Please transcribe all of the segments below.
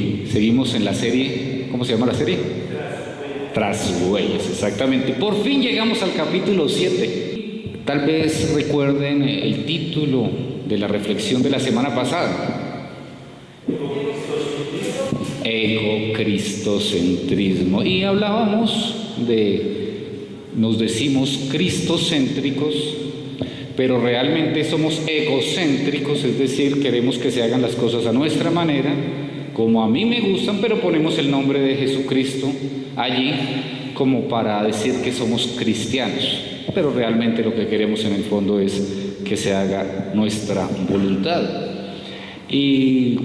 Y seguimos en la serie, ¿cómo se llama la serie? Trashuellas, exactamente. Por fin llegamos al capítulo 7. Tal vez recuerden el título de la reflexión de la semana pasada. Egocristocentrismo. Y hablábamos nos decimos cristocéntricos, pero realmente somos egocéntricos, es decir, queremos que se hagan las cosas a nuestra manera, como a mí me gustan, pero ponemos el nombre de Jesucristo allí como para decir que somos cristianos, pero realmente lo que queremos en el fondo es que se haga nuestra voluntad. Y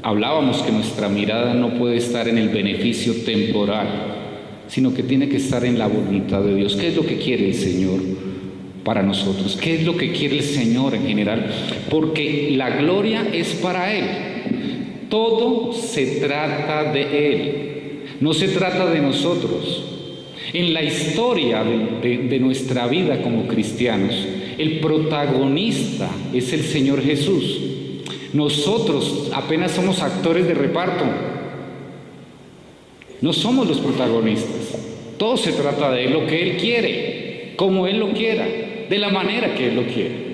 hablábamos que nuestra mirada no puede estar en el beneficio temporal, sino que tiene que estar en la voluntad de Dios. ¿Qué es lo que quiere el Señor para nosotros? ¿Qué es lo que quiere el Señor en general? Porque la gloria es para Él. Todo se trata de Él, no se trata de nosotros. En la historia de nuestra vida como cristianos, el protagonista es el Señor Jesús. Nosotros apenas somos actores de reparto. No somos los protagonistas. Todo se trata de Él, lo que Él quiere, como Él lo quiera, de la manera que Él lo quiere.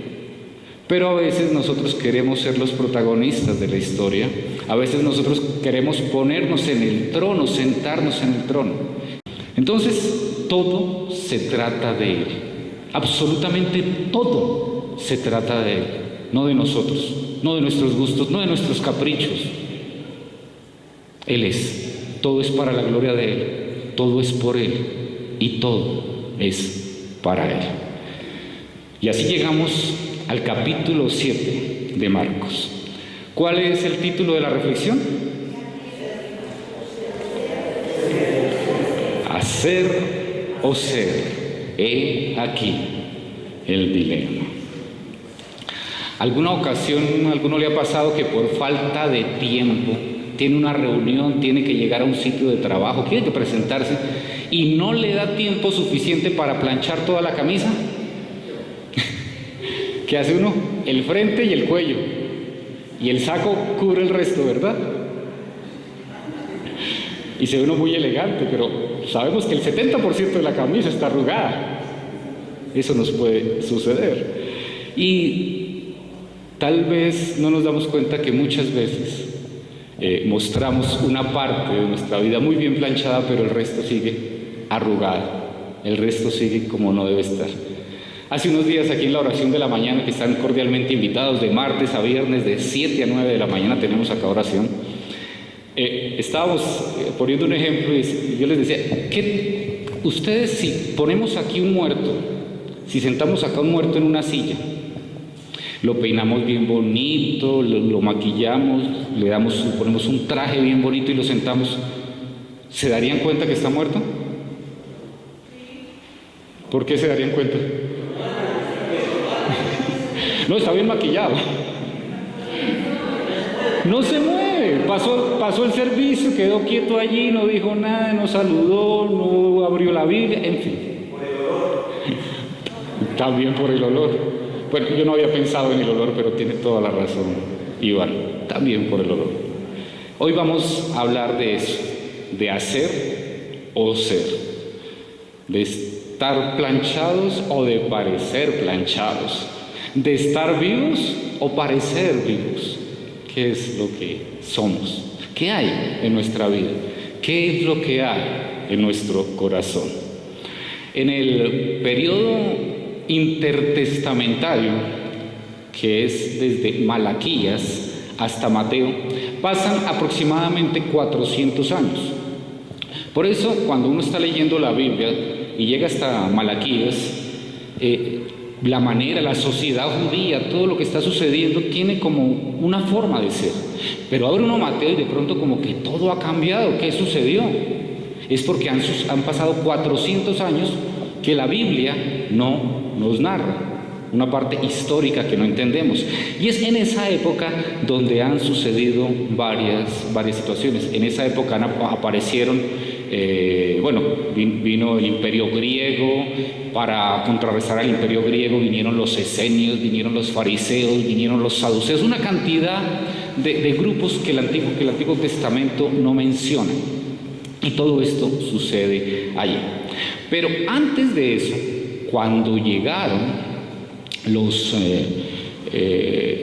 Pero a veces nosotros queremos ser los protagonistas de la historia. A veces nosotros queremos ponernos en el trono, sentarnos en el trono. Entonces, todo se trata de Él. Absolutamente todo se trata de Él, no de nosotros, no de nuestros gustos, no de nuestros caprichos. Él es. Todo es para la gloria de Él, todo es por Él y todo es para Él. Y así llegamos al capítulo 7 de Marcos. ¿Cuál es el título de la reflexión? Hacer o ser. He aquí el dilema. ¿Alguna ocasión, a alguno le ha pasado que por falta de tiempo tiene una reunión, tiene que llegar a un sitio de trabajo, tiene que presentarse y no le da tiempo suficiente para planchar toda la camisa? ¿Qué hace uno? El frente y el cuello, y el saco cubre el resto, ¿verdad? Y se ve uno muy elegante, pero sabemos que el 70% de la camisa está arrugada. Eso nos puede suceder. Y tal vez no nos damos cuenta que muchas veces mostramos una parte de nuestra vida muy bien planchada, pero el resto sigue arrugada, el resto sigue como no debe estar. Hace unos días aquí en la oración de la mañana, que están cordialmente invitados, de martes a viernes, de 7 a 9 de la mañana tenemos acá oración, estábamos poniendo un ejemplo y yo les decía, que ustedes si ponemos aquí un muerto, si sentamos acá un muerto en una silla, lo peinamos bien bonito, lo maquillamos, ponemos un traje bien bonito y lo sentamos, ¿se darían cuenta que está muerto? ¿Por qué se darían cuenta? No, está bien maquillado. No se mueve, pasó el servicio, quedó quieto allí, no dijo nada, no saludó, no abrió la Biblia, en fin. También por el olor. Bueno, yo no había pensado en el olor, pero tiene toda la razón, Iván, también por el olor. Hoy vamos a hablar de eso, de hacer o ser, de estar planchados o de parecer planchados, de estar vivos o parecer vivos. ¿Qué es lo que somos? ¿Qué hay en nuestra vida? ¿Qué es lo que hay en nuestro corazón? En el periodo intertestamentario, que es desde Malaquías hasta Mateo, pasan aproximadamente 400 años. Por eso, cuando uno está leyendo la Biblia y llega hasta Malaquías, la manera, la sociedad judía, todo lo que está sucediendo tiene como una forma de ser. Pero abre uno Mateo y de pronto como que todo ha cambiado. ¿Qué sucedió? Es porque han pasado 400 años que la Biblia no nos narra, una parte histórica que no entendemos. Y es en esa época donde han sucedido varias situaciones. En esa época aparecieron, vino el imperio griego. Para contrarrestar al imperio griego vinieron los esenios, vinieron los fariseos, vinieron los saduceos, una cantidad de grupos que el Antiguo Testamento no menciona. Y todo esto sucede allí. Pero antes de eso, cuando llegaron los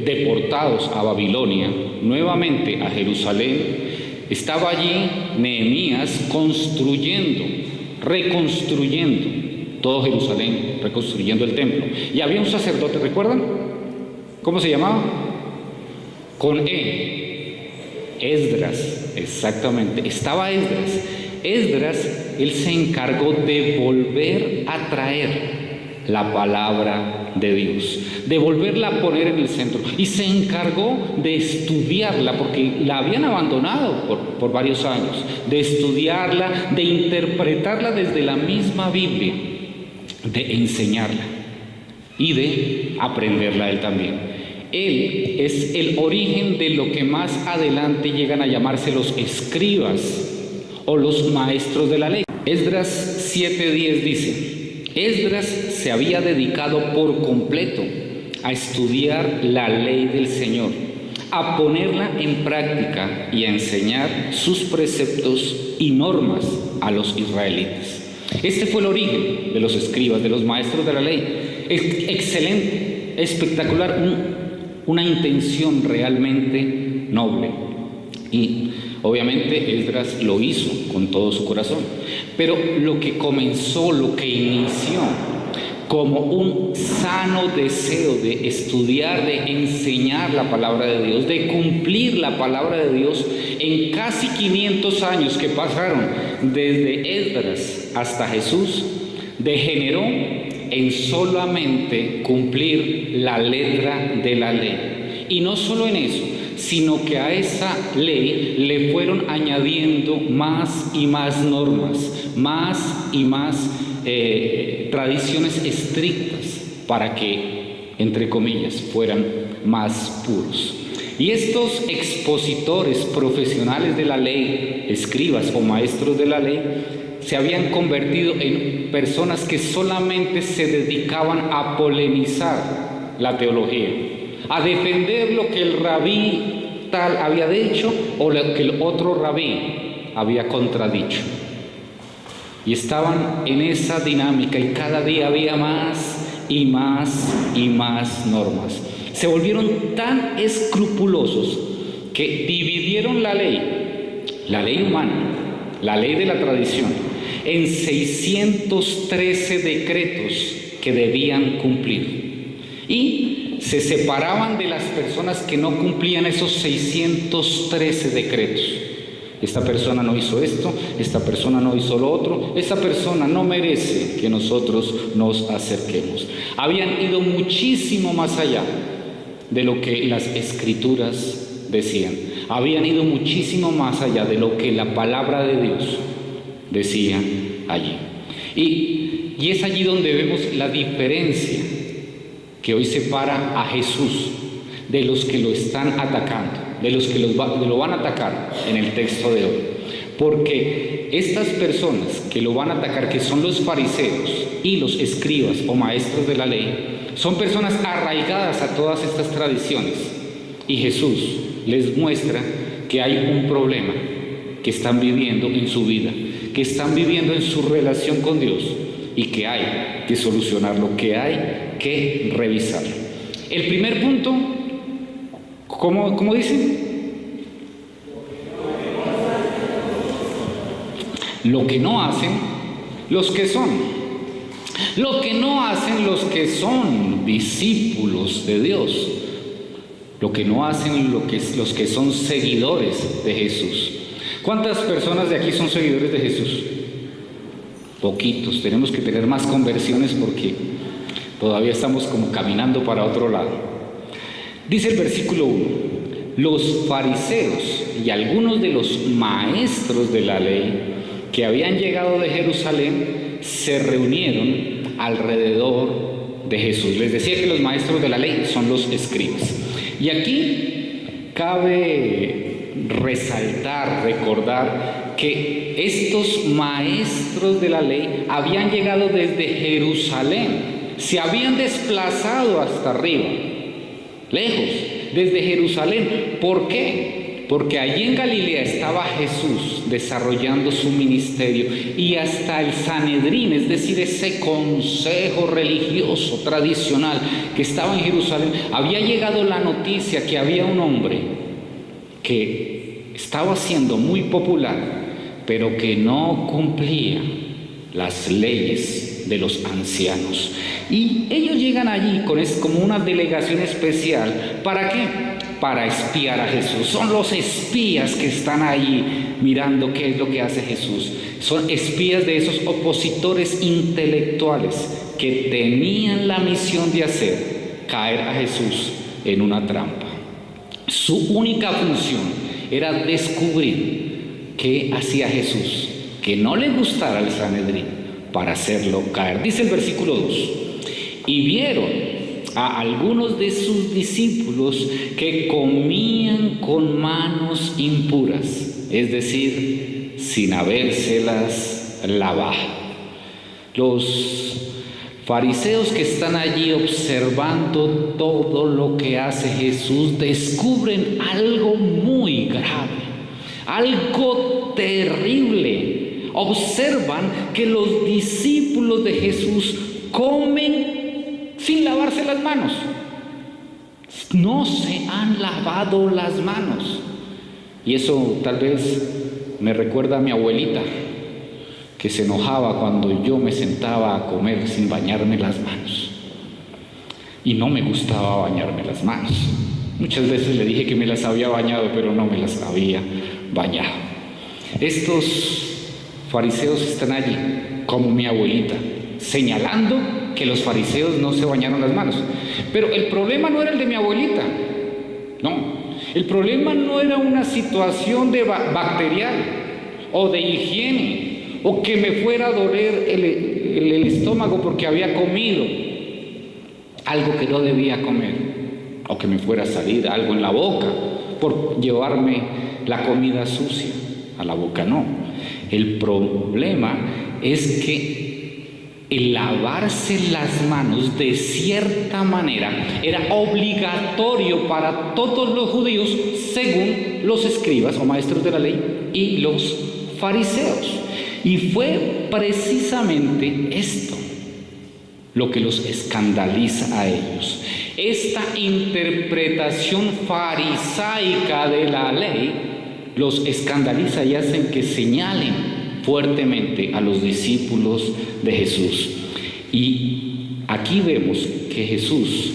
deportados a Babilonia, nuevamente a Jerusalén, estaba allí Nehemías reconstruyendo todo Jerusalén, reconstruyendo el templo. Y había un sacerdote, ¿recuerdan? ¿Cómo se llamaba? Con Esdras, exactamente. Estaba Esdras. Esdras, él se encargó de volver a traer la palabra de Dios, de volverla a poner en el centro, y se encargó de estudiarla, porque la habían abandonado por varios años, de estudiarla, de interpretarla desde la misma Biblia, de enseñarla y de aprenderla él también. Él es el origen de lo que más adelante llegan a llamarse los escribas o los maestros de la ley. Esdras 7:10 dice: Esdras se había dedicado por completo a estudiar la ley del Señor, a ponerla en práctica y a enseñar sus preceptos y normas a los israelitas. Este fue el origen de los escribas, de los maestros de la ley. Excelente, espectacular, una intención realmente noble. Y obviamente Esdras lo hizo con todo su corazón. Pero lo que comenzó, lo que inició como un sano deseo de estudiar, de enseñar la palabra de Dios, de cumplir la palabra de Dios en casi 500 años que pasaron desde Esdras hasta Jesús, degeneró en solamente cumplir la letra de la ley. Y no solo en eso, sino que a esa ley le fueron añadiendo más y más normas, más y más tradiciones estrictas para que, entre comillas, fueran más puros. Y estos expositores profesionales de la ley, escribas o maestros de la ley, se habían convertido en personas que solamente se dedicaban a polemizar la teología, a defender lo que el rabí tal había dicho o lo que el otro rabí había contradicho. Y estaban en esa dinámica y cada día había más y más y más normas. Se volvieron tan escrupulosos que dividieron la ley humana, la ley de la tradición, en 613 decretos que debían cumplir. Y se separaban de las personas que no cumplían esos 613 decretos. Esta persona no hizo esto, esta persona no hizo lo otro, esta persona no merece que nosotros nos acerquemos. Habían ido muchísimo más allá de lo que las escrituras decían. Habían ido muchísimo más allá de lo que la palabra de Dios decía allí. Y es allí donde vemos la diferencia que hoy separa a Jesús de los que lo están atacando, de los que lo van a atacar en el texto de hoy. Porque estas personas que lo van a atacar, que son los fariseos y los escribas o maestros de la ley, son personas arraigadas a todas estas tradiciones. Y Jesús les muestra que hay un problema que están viviendo en su vida, que están viviendo en su relación con Dios y que hay que solucionarlo, que hay que revisarlo. El primer punto, ¿cómo dicen? Lo que no hacen los que son. Lo que no hacen los que son discípulos de Dios. Lo que no hacen los que son seguidores de Jesús. ¿Cuántas personas de aquí son seguidores de Jesús? Poquitos. Tenemos que tener más conversiones porque todavía estamos como caminando para otro lado. Dice el versículo 1: los fariseos y algunos de los maestros de la ley que habían llegado de Jerusalén se reunieron alrededor de Jesús. Les decía que los maestros de la ley son los escribas. Y aquí cabe resaltar, recordar que estos maestros de la ley habían llegado desde Jerusalén, se habían desplazado hasta arriba, lejos, desde Jerusalén. ¿Por qué? Porque allí en Galilea estaba Jesús desarrollando su ministerio y hasta el Sanedrín, es decir, ese consejo religioso tradicional que estaba en Jerusalén, había llegado la noticia que había un hombre que estaba siendo muy popular, pero que no cumplía las leyes de los ancianos. Y ellos llegan allí como una delegación especial. ¿Para qué? Para espiar a Jesús. Son los espías que están ahí mirando qué es lo que hace Jesús. Son espías de esos opositores intelectuales que tenían la misión de hacer caer a Jesús en una trampa. Su única función era descubrir qué hacía Jesús, que no le gustara al Sanedrín, para hacerlo caer. Dice el versículo 2: y vieron a algunos de sus discípulos que comían con manos impuras, es decir, sin habérselas lavado. Los fariseos que están allí observando todo lo que hace Jesús descubren algo muy grave, algo terrible. Observan que los discípulos de Jesús comen sin lavarse las manos. No se han lavado las manos. Y eso tal vez me recuerda a mi abuelita, que se enojaba cuando yo me sentaba a comer sin bañarme las manos. Y no me gustaba bañarme las manos. Muchas veces le dije que me las había bañado, pero no me las había bañado. Estos fariseos están allí, como mi abuelita, señalando que los fariseos no se bañaron las manos. Pero el problema no era el de mi abuelita, no. El problema no era una situación bacterial o de higiene, o que me fuera a doler el estómago porque había comido algo que no debía comer, o que me fuera a salir algo en la boca por llevarme la comida sucia a la boca. No. El problema es que el lavarse las manos de cierta manera era obligatorio para todos los judíos, según los escribas o maestros de la ley y los fariseos. Y fue precisamente esto lo que los escandaliza a ellos. Esta interpretación farisaica de la ley los escandaliza y hacen que señalen fuertemente a los discípulos de Jesús. Y aquí vemos que Jesús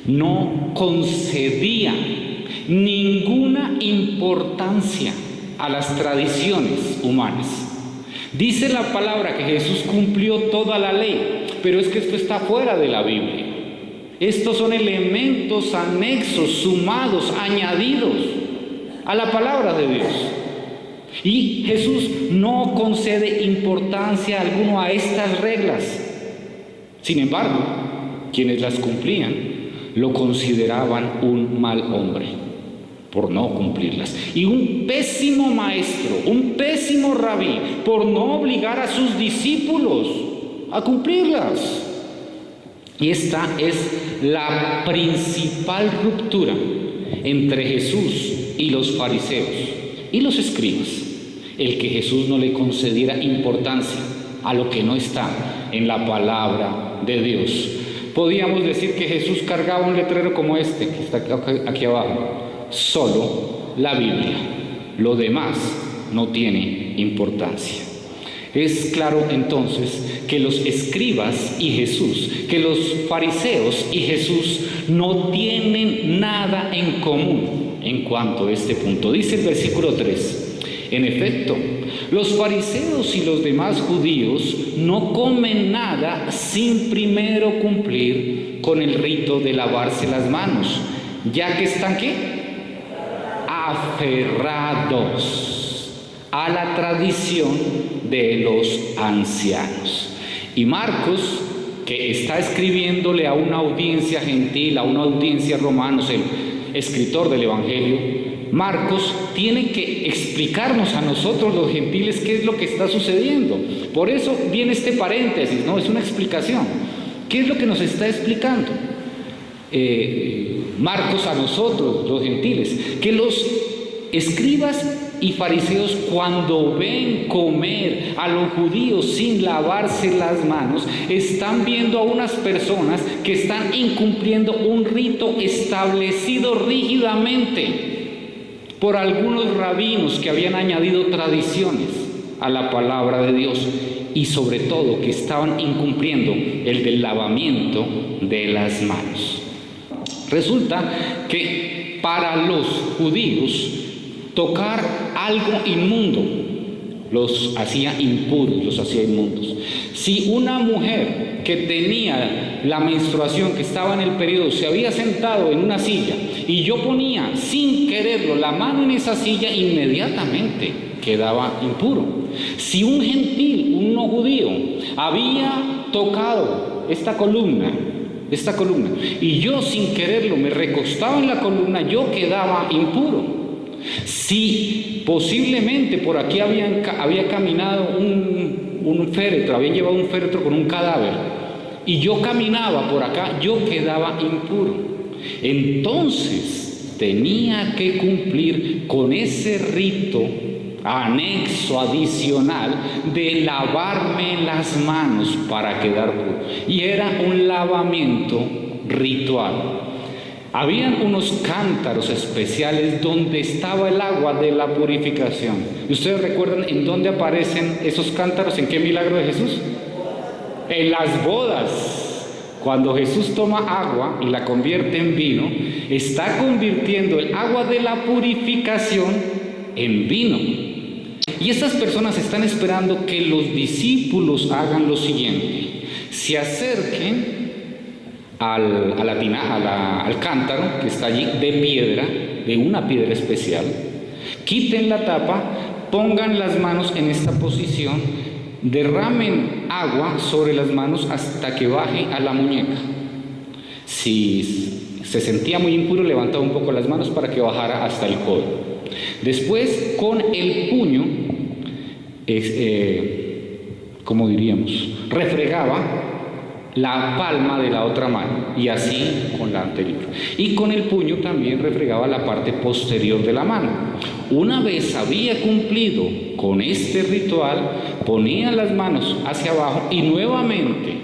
no concedía ninguna importancia a las tradiciones humanas. Dice la palabra que Jesús cumplió toda la ley, pero es que esto está fuera de la Biblia. Estos son elementos anexos, sumados, añadidos a la palabra de Dios. Y Jesús no concede importancia alguna a estas reglas. Sin embargo, quienes las cumplían lo consideraban un mal hombre por no cumplirlas, y un pésimo maestro, un pésimo rabí por no obligar a sus discípulos a cumplirlas. Y esta es la principal ruptura entre Jesús y los fariseos y los escribas, el que Jesús no le concediera importancia a lo que no está en la palabra de Dios. Podríamos decir que Jesús cargaba un letrero como este, que está aquí abajo: solo la Biblia, lo demás no tiene importancia. Es claro entonces que los escribas y Jesús, que los fariseos y Jesús no tienen nada en común en cuanto a este punto. Dice el versículo 3: en efecto, los fariseos y los demás judíos no comen nada sin primero cumplir con el rito de lavarse las manos, ya que están ¿qué? Aferrados a la tradición de los ancianos. Y Marcos, que está escribiéndole a una audiencia gentil, a una audiencia romana, el escritor del Evangelio, Marcos tiene que explicarnos a nosotros los gentiles qué es lo que está sucediendo. Por eso viene este paréntesis, ¿no? Es una explicación. ¿Qué es lo que nos está explicando? Marcos a nosotros, los gentiles, que los escribas y fariseos, cuando ven comer a los judíos sin lavarse las manos, están viendo a unas personas que están incumpliendo un rito establecido rígidamente por algunos rabinos que habían añadido tradiciones a la palabra de Dios, y sobre todo que estaban incumpliendo el del lavamiento de las manos. Resulta que para los judíos tocar algo inmundo los hacía impuros, los hacía inmundos. Si una mujer que tenía la menstruación, que estaba en el periodo, se había sentado en una silla y yo ponía sin quererlo la mano en esa silla, inmediatamente quedaba impuro. Si un gentil, un no judío, había tocado esta columna, y yo sin quererlo me recostaba en la columna, yo quedaba impuro. Si posiblemente por aquí había caminado un féretro, habían llevado un féretro con un cadáver, y yo caminaba por acá, yo quedaba impuro. Entonces tenía que cumplir con ese rito anexo, adicional, de lavarme las manos para quedar puro. Y era un lavamiento ritual. Habían unos cántaros especiales donde estaba el agua de la purificación. ¿Y ustedes recuerdan en dónde aparecen esos cántaros? ¿En qué milagro de Jesús? En las bodas. Cuando Jesús toma agua y la convierte en vino, está convirtiendo el agua de la purificación en vino. Y estas personas están esperando que los discípulos hagan lo siguiente: se acerquen al cántaro que está allí de piedra, de una piedra especial, quiten la tapa, pongan las manos en esta posición, derramen agua sobre las manos hasta que baje a la muñeca. Si se sentía muy impuro, levantaba un poco las manos para que bajara hasta el codo. Después, con el puño, ¿cómo diríamos? Refregaba la palma de la otra mano, y así con la anterior. Y con el puño también refregaba la parte posterior de la mano. Una vez había cumplido con este ritual, ponían las manos hacia abajo y nuevamente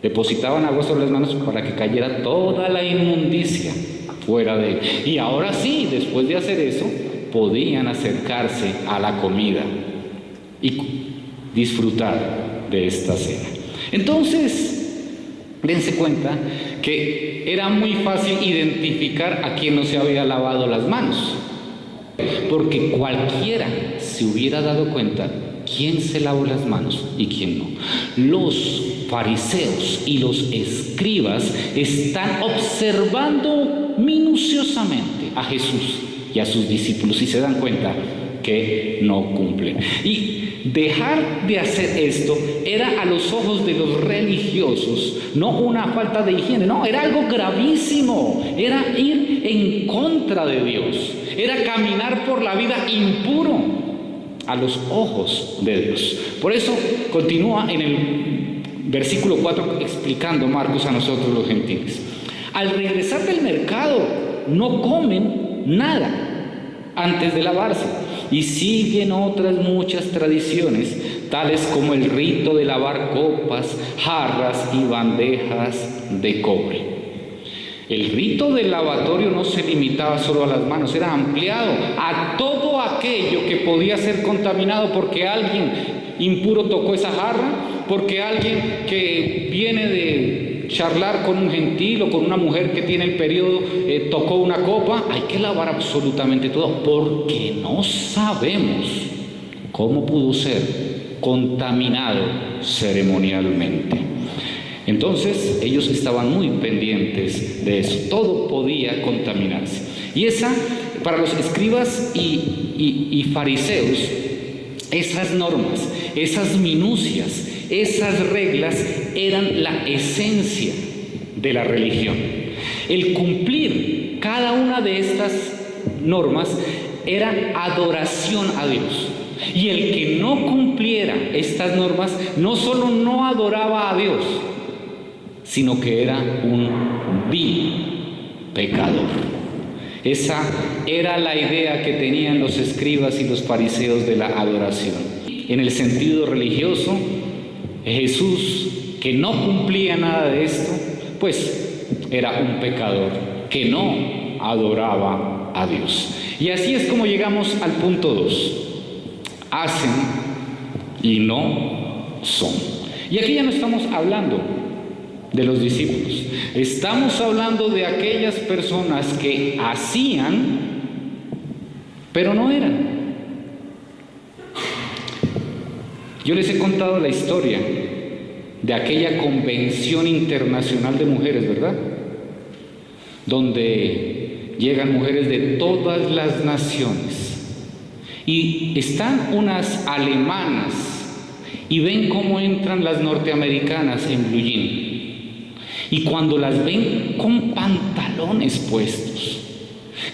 depositaban agua sobre las manos para que cayera toda la inmundicia fuera de él. Y ahora sí, después de hacer eso, podían acercarse a la comida y disfrutar de esta cena. Entonces, dense cuenta que era muy fácil identificar a quien no se había lavado las manos, porque cualquiera se hubiera dado cuenta quién se lavó las manos y quién no. Los fariseos y los escribas están observando minuciosamente a Jesús y a sus discípulos y se dan cuenta que no cumplen. Y dejar de hacer esto era a los ojos de los religiosos no una falta de higiene, no, era algo gravísimo, era ir en contra de Dios, era caminar por la vida impuro a los ojos de Dios. Por eso continúa en el versículo 4 explicando Marcos a nosotros los gentiles. Al regresar del mercado no comen nada antes de lavarse, y siguen otras muchas tradiciones, tales como el rito de lavar copas, jarras y bandejas de cobre. El rito del lavatorio no se limitaba solo a las manos, era ampliado a todo aquello que podía ser contaminado porque alguien impuro tocó esa jarra, porque alguien que viene de charlar con un gentil o con una mujer que tiene el periodo tocó una copa. Hay que lavar absolutamente todo, porque no sabemos cómo pudo ser contaminado ceremonialmente. Entonces ellos estaban muy pendientes de eso, todo podía contaminarse. Y para los escribas y fariseos, esas normas, esas minucias, esas reglas eran la esencia de la religión. El cumplir cada una de estas normas era adoración a Dios. Y el que no cumpliera estas normas no solo no adoraba a Dios, sino que era un vil, pecador. Esa era la idea que tenían los escribas y los fariseos de la adoración. En el sentido religioso, Jesús, que no cumplía nada de esto, pues era un pecador que no adoraba a Dios. Y así es como llegamos al punto 2. Hacen y no son. Y aquí ya no estamos hablando de los discípulos. Estamos hablando de aquellas personas que hacían, pero no eran. Yo les he contado la historia de aquella convención internacional de mujeres, ¿verdad? Donde llegan mujeres de todas las naciones y están unas alemanas y ven cómo entran las norteamericanas en blue jean. Y cuando las ven con pantalones puestos,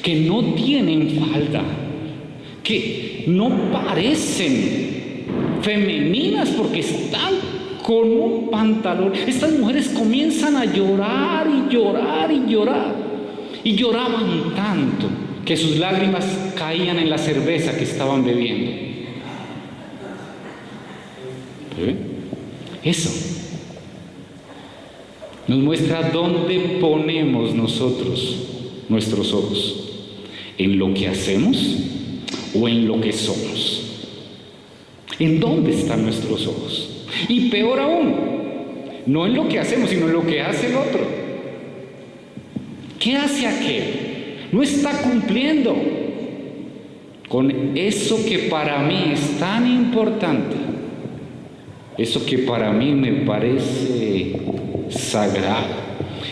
que no tienen falda, que no parecen femeninas porque están con un pantalón, estas mujeres comienzan a llorar y llorar y llorar. Y lloraban tanto que sus lágrimas caían en la cerveza que estaban bebiendo. Eso nos muestra dónde ponemos nosotros nuestros ojos. ¿En lo que hacemos o en lo que somos? ¿En dónde están nuestros ojos? Y peor aún, no en lo que hacemos, sino en lo que hace el otro. ¿Qué hace aquel? No está cumpliendo con eso que para mí es tan importante, eso que para mí me parece sagrado,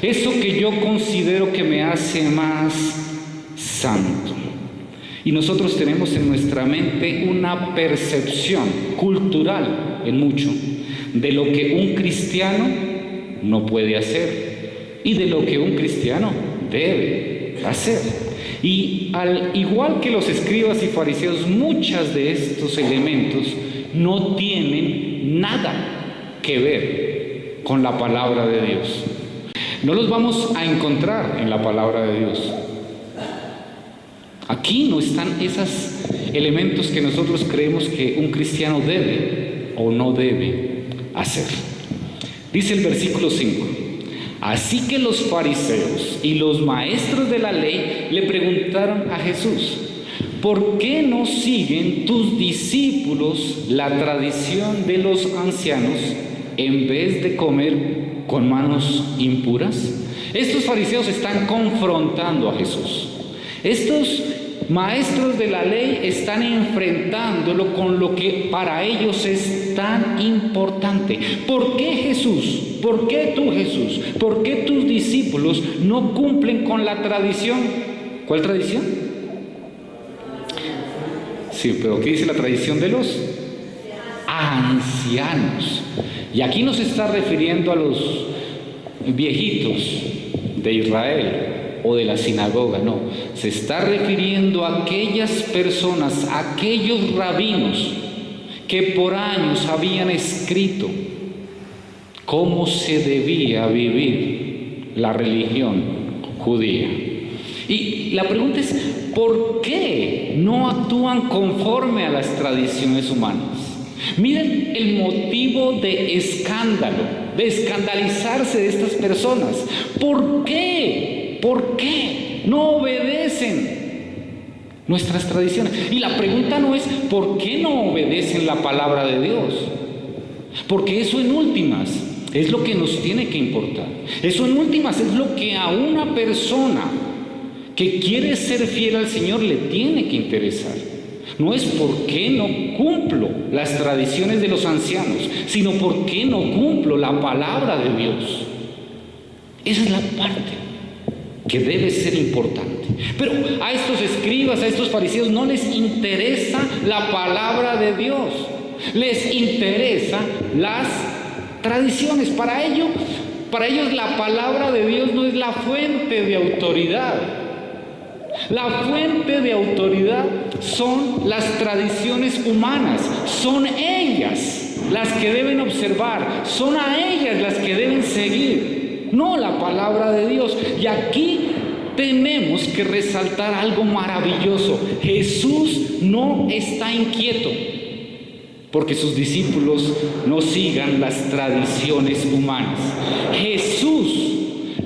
eso que yo considero que me hace más santo. Y nosotros tenemos en nuestra mente una percepción cultural, en mucho, de lo que un cristiano no puede hacer y de lo que un cristiano debe hacer. Y al igual que los escribas y fariseos, muchos de estos elementos no tienen nada que ver con la palabra de Dios. No los vamos a encontrar en la palabra de Dios. Aquí no están esos elementos que nosotros creemos que un cristiano debe o no debe hacer. Dice el versículo 5: así que los fariseos y los maestros de la ley le preguntaron a Jesús: ¿por qué no siguen tus discípulos la tradición de los ancianos en vez de comer con manos impuras? Estos fariseos están confrontando a Jesús. Estos maestros de la ley están enfrentándolo con lo que para ellos es tan importante. ¿Por qué Jesús? ¿Por qué tú, Jesús? ¿Por qué tus discípulos no cumplen con la tradición? ¿Cuál tradición? Sí, pero ¿qué dice la tradición de los ancianos? Y aquí no se está refiriendo a los viejitos de Israel o de la sinagoga, no, se está refiriendo a aquellas personas, a aquellos rabinos que por años habían escrito cómo se debía vivir la religión judía. Y la pregunta es, ¿por qué no actúan conforme a las tradiciones humanas? Miren el motivo de escándalo, de escandalizarse de estas personas. ¿Por qué? ¿Por qué no obedecen nuestras tradiciones? Y la pregunta no es ¿por qué no obedecen la palabra de Dios? Porque eso en últimas es lo que nos tiene que importar. Eso en últimas es lo que a una persona que quiere ser fiel al Señor le tiene que interesar. No es por qué no cumplo las tradiciones de los ancianos, sino por qué no cumplo la palabra de Dios. Esa es la parte que debe ser importante. Pero a estos escribas, a estos fariseos no les interesa la palabra de Dios. Les interesa las tradiciones. Para ellos la palabra de Dios no es la fuente de autoridad. La fuente de autoridad son las tradiciones humanas. Son ellas las que deben observar. Son a ellas las que deben seguir. no la palabra de Dios. Y aquí tenemos que resaltar algo maravilloso. Jesús no está inquieto porque sus discípulos no sigan las tradiciones humanas. Jesús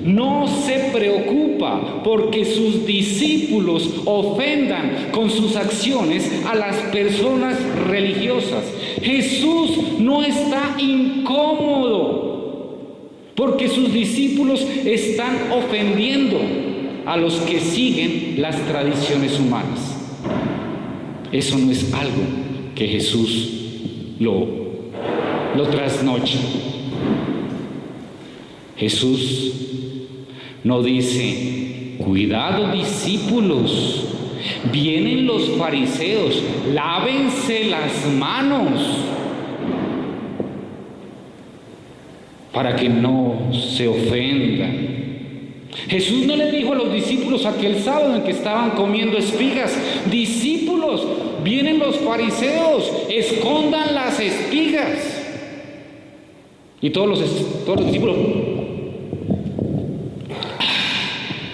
no se preocupa porque sus discípulos ofendan con sus acciones a las personas religiosas. Jesús no está incómodo porque sus discípulos están ofendiendo a los que siguen las tradiciones humanas. Eso no es algo que Jesús lo trasnocha. Jesús no dice: cuidado, discípulos, vienen los fariseos, lávense las manos para que no se ofendan. Jesús no le dijo a los discípulos aquel sábado en que estaban comiendo espigas: discípulos, vienen los fariseos, escondan las espigas. Y todos los discípulos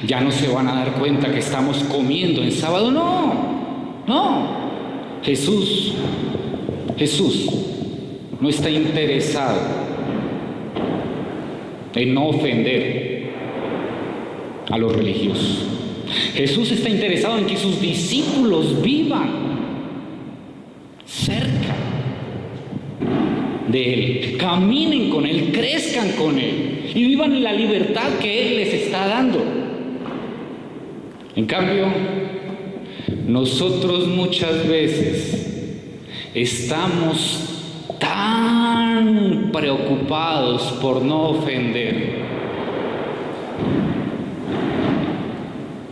ya no se van a dar cuenta que estamos comiendo en sábado. No. Jesús no está interesado en no ofender a los religiosos. Jesús está interesado en que sus discípulos vivan cerca de Él, caminen con Él, crezcan con Él y vivan en la libertad que Él les está dando. En cambio, nosotros muchas veces estamos tan preocupados por no ofender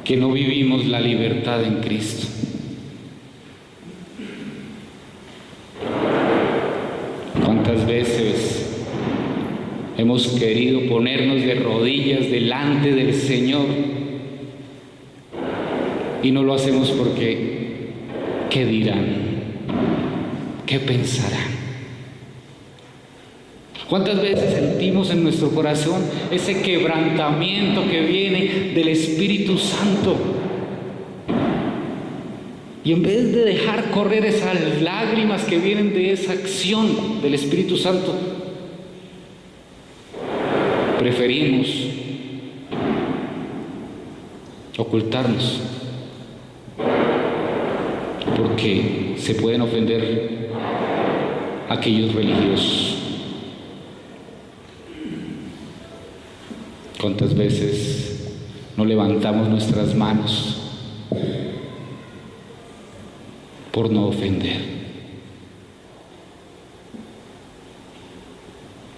que no vivimos la libertad en Cristo. ¿Cuántas veces hemos querido ponernos de rodillas delante del Señor y no lo hacemos porque ¿qué dirán? ¿Qué pensarán? ¿Cuántas veces sentimos en nuestro corazón ese quebrantamiento que viene del Espíritu Santo? Y en vez de dejar correr esas lágrimas que vienen de esa acción del Espíritu Santo, preferimos ocultarnos porque se pueden ofender a aquellos religiosos. ¿Cuántas veces no levantamos nuestras manos por no ofender?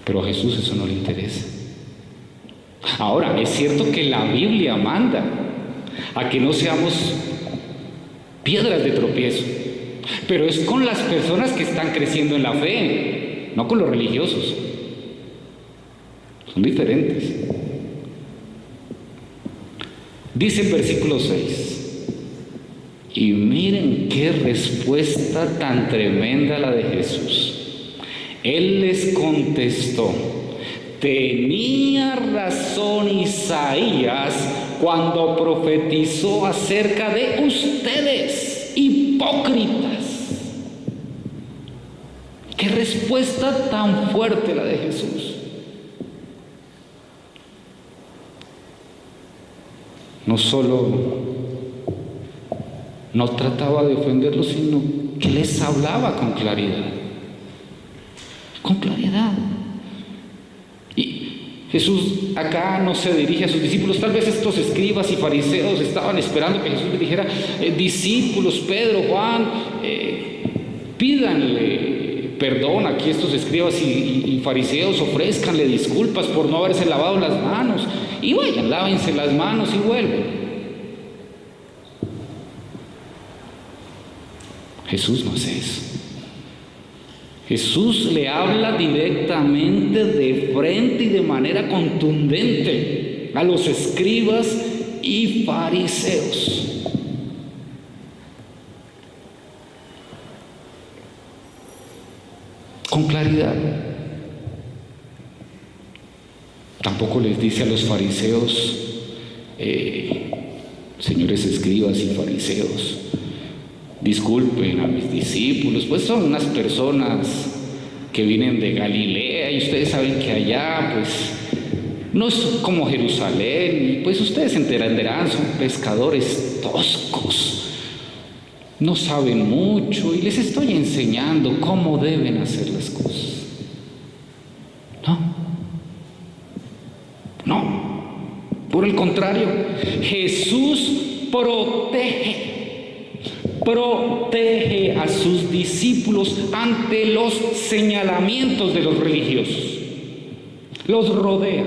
Pero a Jesús eso no le interesa. Ahora, es cierto que la Biblia manda a que no seamos piedras de tropiezo, pero es con las personas que están creciendo en la fe, no con los religiosos. Son diferentes. Dice el versículo 6, y miren qué respuesta tan tremenda la de Jesús. Él les contestó: tenía razón Isaías cuando profetizó acerca de ustedes, hipócritas. Qué respuesta tan fuerte la de Jesús. No solo no trataba de ofenderlos, sino que les hablaba con claridad. Con claridad. Y Jesús acá no se dirige a sus discípulos. Tal vez estos escribas y fariseos estaban esperando que Jesús les dijera: discípulos, Pedro, Juan, pídanle perdón aquí a estos escribas y fariseos, ofrézcanle disculpas por no haberse lavado las manos. Y vayan, lávense las manos y vuelven. Jesús no hace eso. Jesús le habla directamente, de frente y de manera contundente a los escribas y fariseos. Con claridad. Tan tampoco les dice a los fariseos, señores escribas y fariseos, disculpen a mis discípulos, pues son unas personas que vienen de Galilea y ustedes saben que allá pues no es como Jerusalén, y pues ustedes entenderán, son pescadores toscos, no saben mucho y les estoy enseñando cómo deben hacer las cosas. No, por el contrario, Jesús protege a sus discípulos ante los señalamientos de los religiosos, los rodea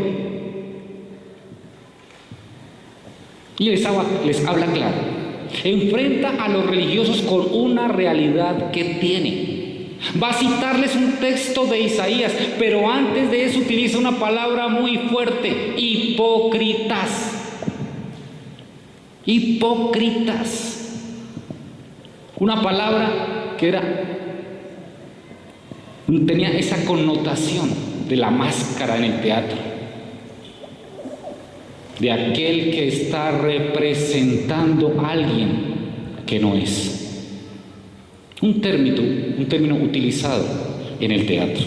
y les habla claro, enfrenta a los religiosos con una realidad que tiene. Va a citarles un texto de Isaías, pero antes de eso utiliza una palabra muy fuerte: hipócritas. Hipócritas. Una palabra que tenía esa connotación de la máscara en el teatro, de aquel que está representando a alguien que no es. Un término utilizado en el teatro.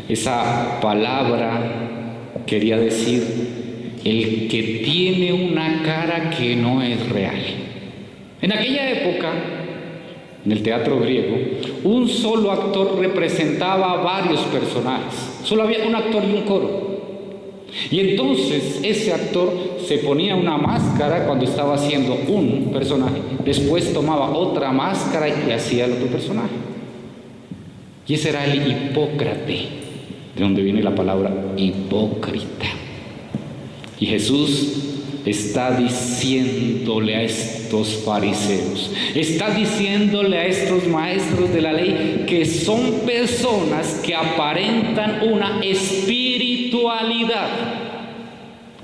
Esa palabra quería decir el que tiene una cara que no es real. En aquella época, en el teatro griego, un solo actor representaba a varios personajes. Solo había un actor y un coro. Y entonces ese actor se ponía una máscara cuando estaba haciendo un personaje, después tomaba otra máscara y hacía el otro personaje. Y ese era el hipócrate, de donde viene la palabra hipócrita. Y Jesús está diciéndole a estos fariseos, está diciéndole a estos maestros de la ley que son personas que aparentan una espiritualidad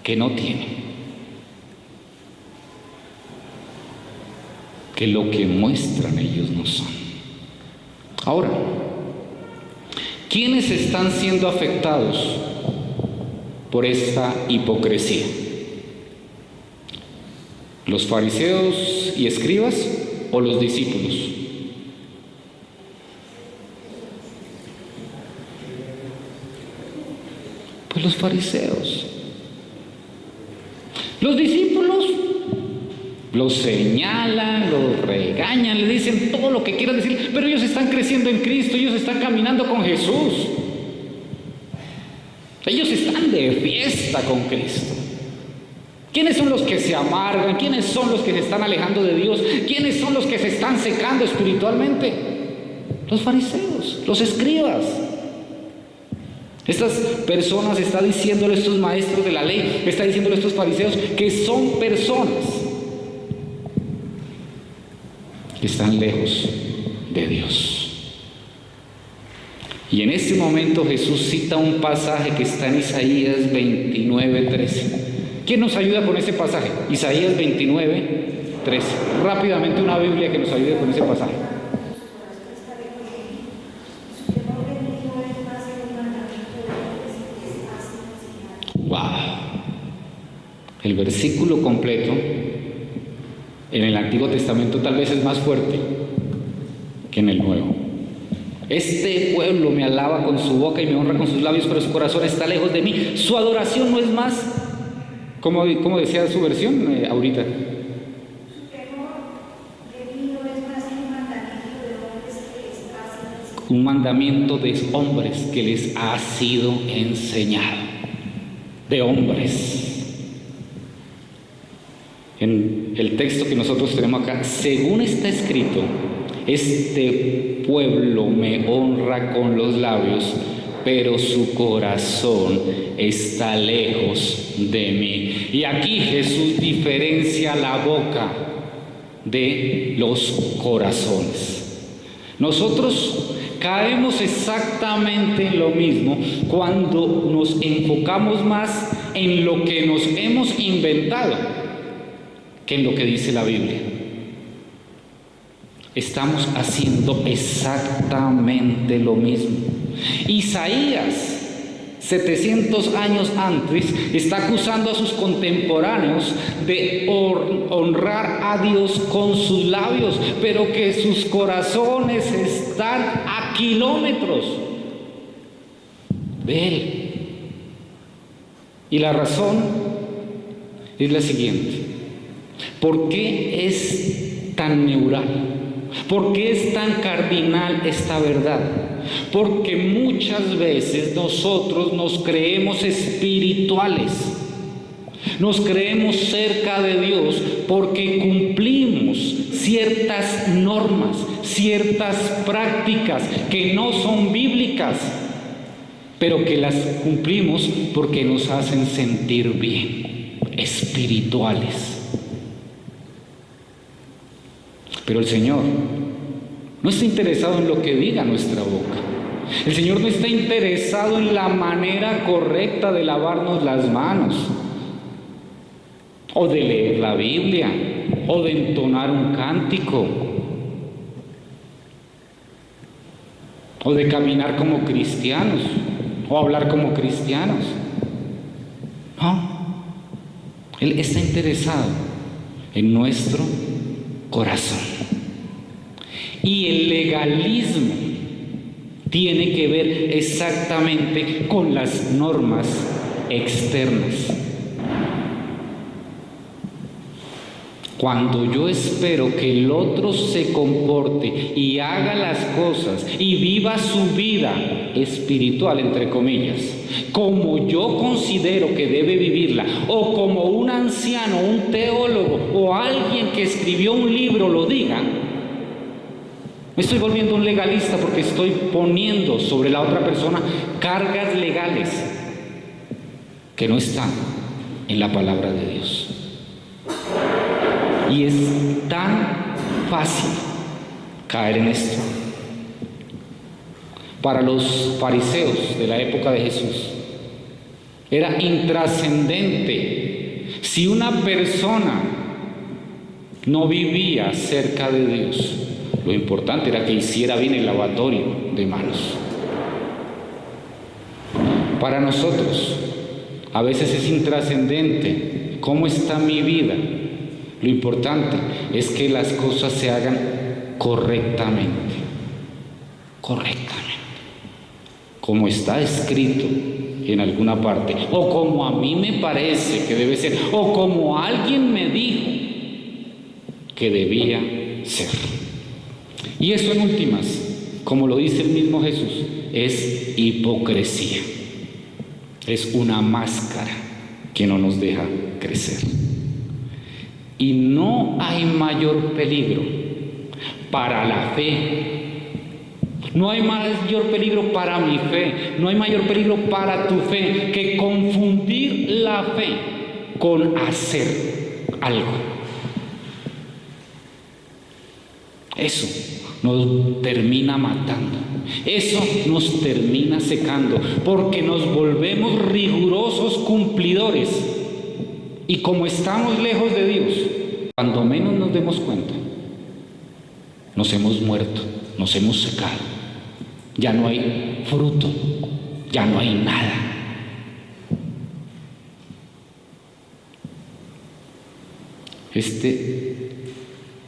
que no tienen, que lo que muestran ellos no son. Ahora, ¿quiénes están siendo afectados por esta hipocresía? ¿Los fariseos y escribas o los discípulos? Pues los fariseos. Los discípulos los señalan, los regañan, le dicen todo lo que quieran decir, pero ellos están creciendo en Cristo, ellos están caminando con Jesús. Ellos están de fiesta con Cristo. ¿Quiénes son los que se amargan? ¿Quiénes son los que se están alejando de Dios? ¿Quiénes son los que se están secando espiritualmente? Los fariseos, los escribas. Estas personas, está diciéndole a estos maestros de la ley, está diciéndole a estos fariseos que son personas que están lejos de Dios. Y en este momento Jesús cita un pasaje que está en Isaías 29:13. ¿Quién nos ayuda con ese pasaje? Isaías 29:13. Rápidamente una Biblia que nos ayude con ese pasaje. Wow. El versículo completo en el Antiguo Testamento tal vez es más fuerte que en el Nuevo. Este pueblo me alaba con su boca y me honra con sus labios, pero su corazón está lejos de mí. Su adoración no es más, ¿cómo decía su versión ahorita? Un mandamiento de hombres que les ha sido enseñado. De hombres. En el texto que nosotros tenemos acá, según está escrito, este pueblo me honra con los labios, pero su corazón está lejos de mí. Y aquí Jesús diferencia la boca de los corazones. Nosotros caemos exactamente en lo mismo cuando nos enfocamos más en lo que nos hemos inventado que en lo que dice la Biblia. Estamos haciendo exactamente lo mismo. Isaías 700 años antes, está acusando a sus contemporáneos de honrar a Dios con sus labios, pero que sus corazones están a kilómetros de Él. Y la razón es la siguiente: ¿por qué es tan neural? ¿Por qué es tan cardinal esta verdad? Porque muchas veces nosotros nos creemos espirituales, nos creemos cerca de Dios porque cumplimos ciertas normas, ciertas prácticas que no son bíblicas, pero que las cumplimos porque nos hacen sentir bien, espirituales. Pero el Señor no está interesado en lo que diga nuestra boca. El Señor no está interesado en la manera correcta de lavarnos las manos, o de leer la Biblia, o de entonar un cántico, o de caminar como cristianos, o hablar como cristianos. No, Él está interesado en nuestro corazón. Y el legalismo tiene que ver exactamente con las normas externas. Cuando yo espero que el otro se comporte y haga las cosas y viva su vida espiritual, entre comillas, como yo considero que debe vivirla, o como un anciano, un teólogo o alguien que escribió un libro lo diga, me estoy volviendo un legalista porque estoy poniendo sobre la otra persona cargas legales que no están en la palabra de Dios. Y es tan fácil caer en esto. Para los fariseos de la época de Jesús era intrascendente si una persona no vivía cerca de Dios. Lo importante era que hiciera bien el lavatorio de manos. Para nosotros a veces es intrascendente cómo está mi vida. Lo importante es que las cosas se hagan correctamente, como está escrito en alguna parte, o como a mí me parece que debe ser, o como alguien me dijo que debía ser. Y eso, en últimas, como lo dice el mismo Jesús, es hipocresía. Es una máscara que no nos deja crecer. Y no hay mayor peligro para la fe. No hay mayor peligro para mi fe, no hay mayor peligro para tu fe que confundir la fe con hacer algo. Eso nos termina matando, eso nos termina secando, porque nos volvemos rigurosos cumplidores. Y como estamos lejos de Dios, cuando menos nos demos cuenta, nos hemos muerto, nos hemos secado. Ya no hay fruto, ya no hay nada. Este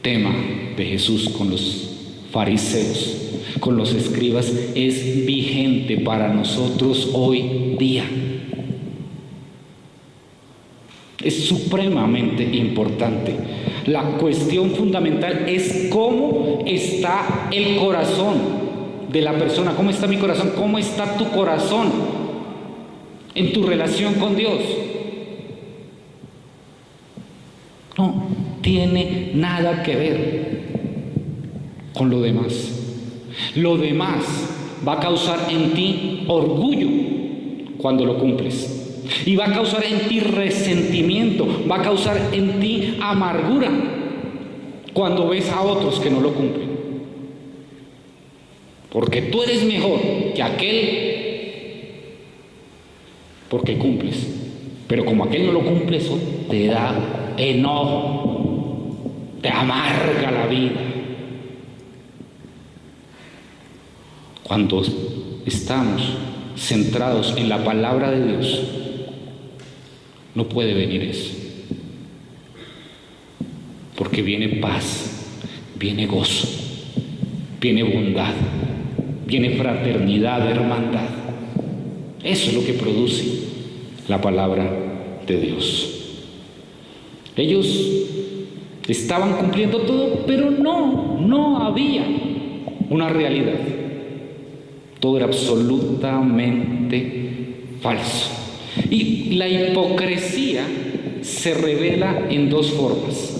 tema de Jesús con los fariseos, con los escribas, es vigente para nosotros hoy día. Es supremamente importante. La cuestión fundamental es cómo está el corazón de la persona. ¿Cómo está mi corazón? ¿Cómo está tu corazón en tu relación con Dios? No tiene nada que ver con lo demás. Lo demás va a causar en ti orgullo cuando lo cumples. Y va a causar en ti resentimiento, va a causar en ti amargura cuando ves a otros que no lo cumplen. Porque tú eres mejor que aquel porque cumples. Pero como aquel no lo cumple, eso te da enojo, te amarga la vida. Cuando estamos centrados en la palabra de Dios, no puede venir eso. Porque viene paz, viene gozo, viene bondad, viene fraternidad, hermandad. Eso es lo que produce la palabra de Dios. Ellos estaban cumpliendo todo, pero no había una realidad. Todo era absolutamente falso. Y la hipocresía se revela en dos formas.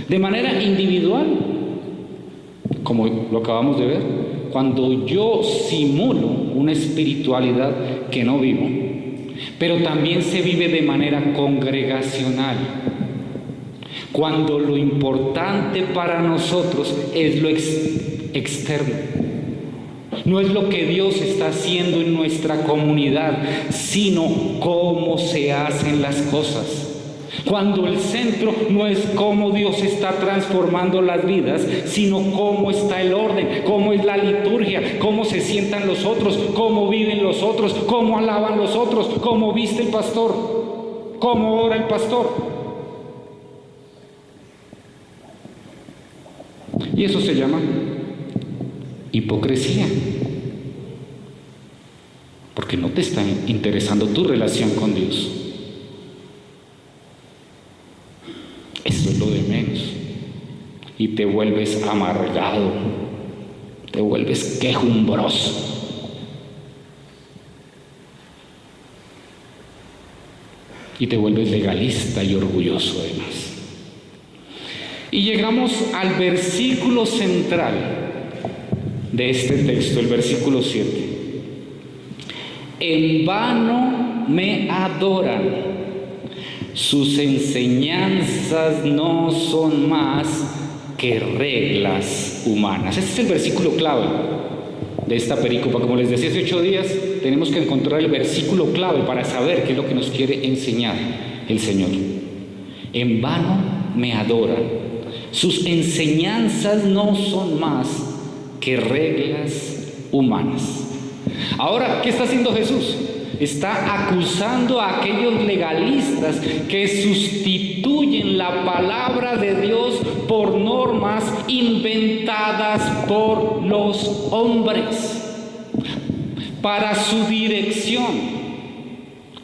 De manera individual, como lo acabamos de ver, cuando yo simulo una espiritualidad que no vivo, pero también se vive de manera congregacional. Cuando lo importante para nosotros es lo externo. No es lo que Dios está haciendo en nuestra comunidad, sino cómo se hacen las cosas. Cuando el centro no es cómo Dios está transformando las vidas, sino cómo está el orden, cómo es la liturgia, cómo se sientan los otros, cómo viven los otros, cómo alaban los otros, cómo viste el pastor, cómo ora el pastor. Y eso se llama hipocresía, porque no te está interesando tu relación con Dios. Eso es lo de menos. Y te vuelves amargado, te vuelves quejumbroso. Y te vuelves legalista y orgulloso además. Y llegamos al versículo central de este texto, el versículo 7. En vano me adoran, sus enseñanzas no son más que reglas humanas. Este es el versículo clave de esta perícopa. Como les decía hace 8 días, tenemos que encontrar el versículo clave para saber qué es lo que nos quiere enseñar el Señor. En vano me adoran, sus enseñanzas no son más que reglas humanas. Ahora, ¿qué está haciendo Jesús? Está acusando a aquellos legalistas que sustituyen la palabra de Dios por normas inventadas por los hombres para su dirección